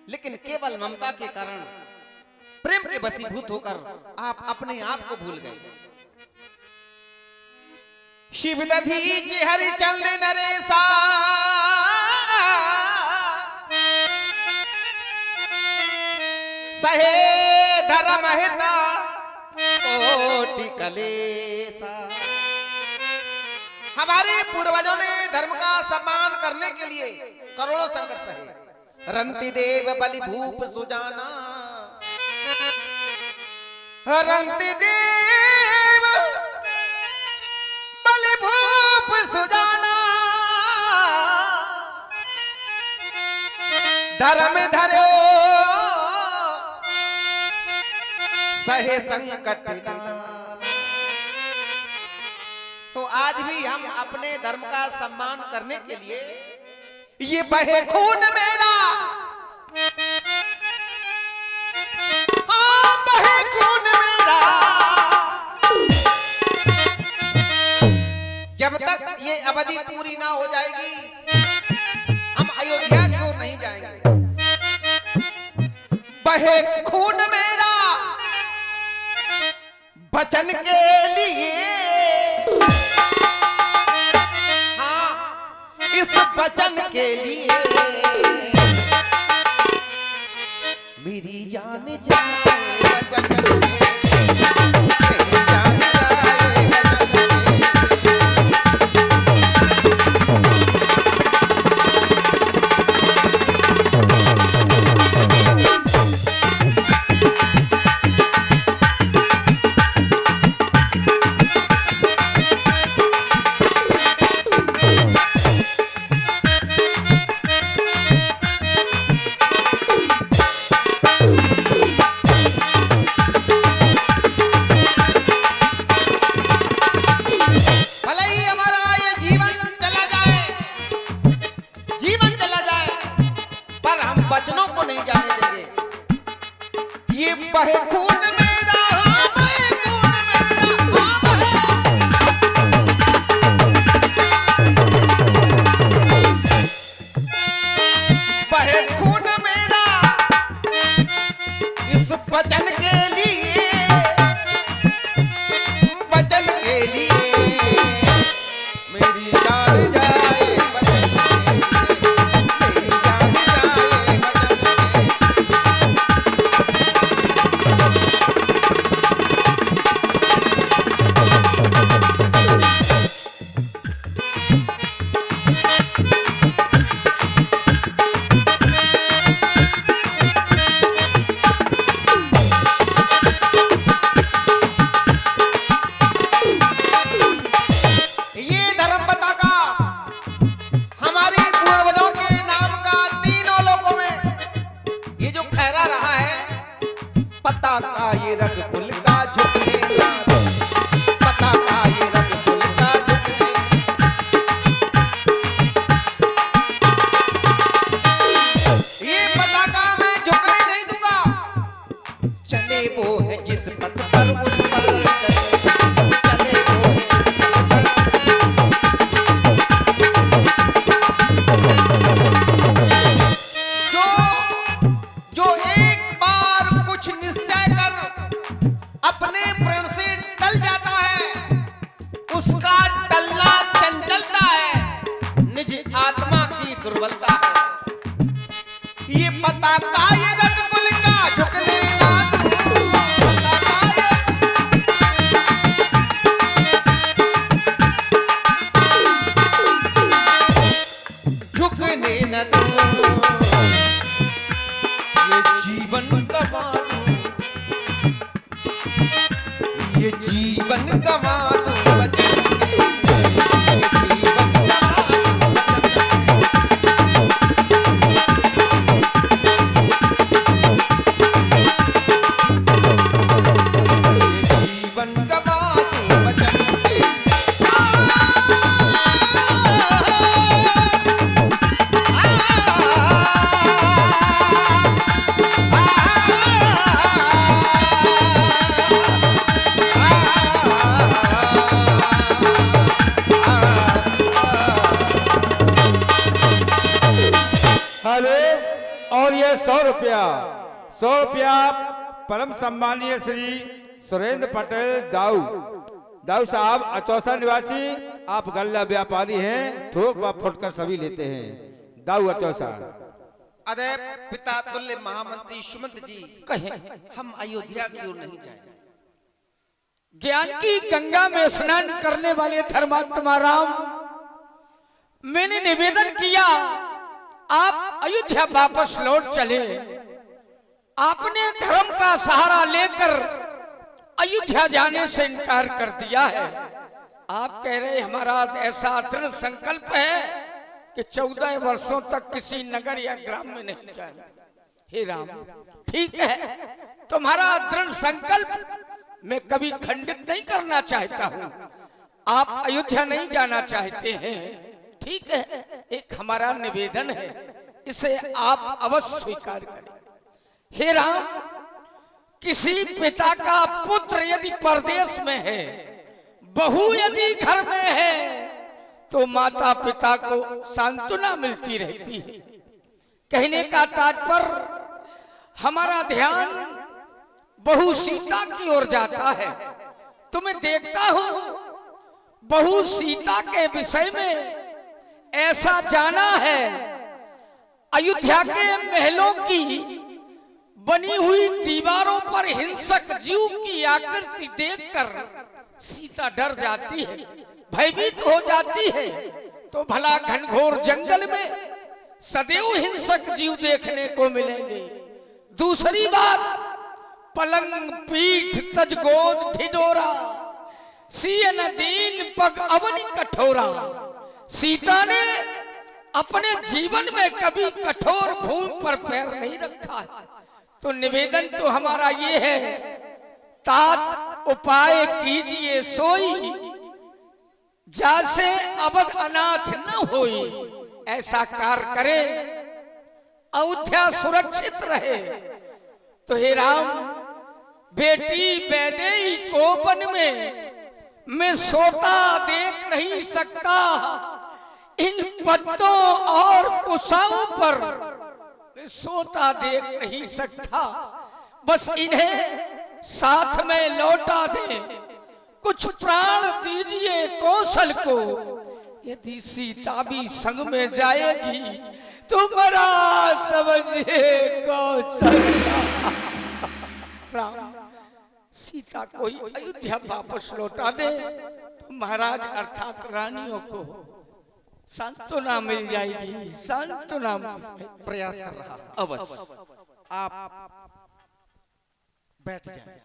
लेकिन केवल ममता के कारण प्रेम के वशीभूत होकर आप अपने आप को भूल गए। शिव दधीच हरिचंद नरेशा सहे धर्म हिता कोटि कलेसा। हमारे पूर्वजों ने धर्म का सम्मान करने के लिए करोड़ों संकट सहे। रंति देव बलि भूप सुजाना, रंति देव बलि भूप सुजाना, धर्म धरो सहे संकट नाना। तो आज भी हम अपने धर्म का सम्मान करने के लिए ये बहे खून मेरा, बहे खून मेरा, जब तक ये अवधि पूरी ना हो जाएगी हम अयोध्या की ओर नहीं जाएंगे। बहे खून मेरा वचन के लिए, इस वचन के लिए मेरी जान जाए वचन से, मेरी जान जाए वचन से। वचनों को नहीं जाने देंगे। ये बहे खून मेरा, बहे खून मेरा, बहे खून मेरा, इस वचन के लिए, वचन के लिए मेरी जान जाए वचन के लिए, मेरी जान जाए। पता का ये रग कुल का झुकने ना, पता का ये रग कुल का झुकने, ये पता का मैं झुकने नहीं दूंगा। चले वो है जिस पथ पर उस पर चले, चले वो है जिस पथ पर। जो एक बार कुछ निश्चय कर अपने प्रण से टल जाता है, उसका टलना चंचलता है, निज आत्मा की दुर्बलता है। ये पता का ये रग कुल का झुकने ना दूं, पता का ये झुकने न दूं, ये जीवन गवा दूं, ये जीवन गवा दूं वचन के, ये जीवन गवा दूं वचन के। और ये 100 रुपया 100 रुपया परम सम्मानीय श्री सुरेंद्र पटेल दाऊ साहब अचौसा निवासी। आप गल्ला व्यापारी हैं, थोक व फुटकर सभी लेते हैं। दाऊ अचौसा। अरे पिता तुल्य महामंत्री सुमंत जी कहे हम अयोध्या की ओर नहीं जाए। ज्ञान की गंगा में स्नान करने वाले धर्मात्मा राम, मैंने निवेदन किया आप अयोध्या वापस लौट चले। आपने धर्म का सहारा लेकर अयोध्या जाने से इनकार कर दिया है। आप कह रहे हमारा ऐसा दृढ़ संकल्प है कि 14 वर्षों तक किसी नगर या ग्राम में नहीं जाए। हे राम, ठीक है, तुम्हारा दृढ़ संकल्प मैं कभी खंडित नहीं करना चाहता हूं। आप अयोध्या नहीं जाना चाहते हैं, ठीक है, एक हमारा निवेदन है, इसे आप अवश्य स्वीकार करें। हे राम, किसी पिता का पुत्र यदि परदेश में है, बहू यदि घर में है, तो माता पिता को सांत्वना मिलती रहती है। कहने का तात्पर्य हमारा ध्यान बहू सीता की ओर जाता है। तो मैं देखता हूं बहू सीता के विषय में ऐसा जाना है, अयोध्या के महलों की बनी हुई दीवारों पर हिंसक जीव की आकृति देखकर सीता डर जाती है, भयभीत हो जाती है। तो भला घनघोर जंगल में सदैव हिंसक जीव देखने को मिलेंगे। दूसरी बात, पलंग पीठ तजगोद ढिडोरा, सियन दीन पग अवनि कठोरा। सीता ने अपने जीवन में कभी कठोर भूमि पर पैर नहीं रखा है। तो निवेदन तो हमारा ये है, तात उपाय कीजिए सोई, जैसे अवध अनाथ न होई। ऐसा कार्य करे, अयोध्या सुरक्षित रहे। तो हे राम, बेटी वैदेही को वन में मैं सोता देख नहीं सकता। इन पत्तों और कुशाओं पर मैं सोता देख नहीं सकता। बस इन्हें साथ में लौटा दे, कुछ प्राण दीजिए कौशल को। यदि सीता भी संग में जाएगी, तुम्हारा समझिए कौशल। राम, सीता को अयोध्या वापस लौटा दे, तो महाराज अर्थात रानियों को सांत्वना मिल जाएगी, सांत्वना प्रयास कर रहा। अवश्य। आप बैठ जाएं।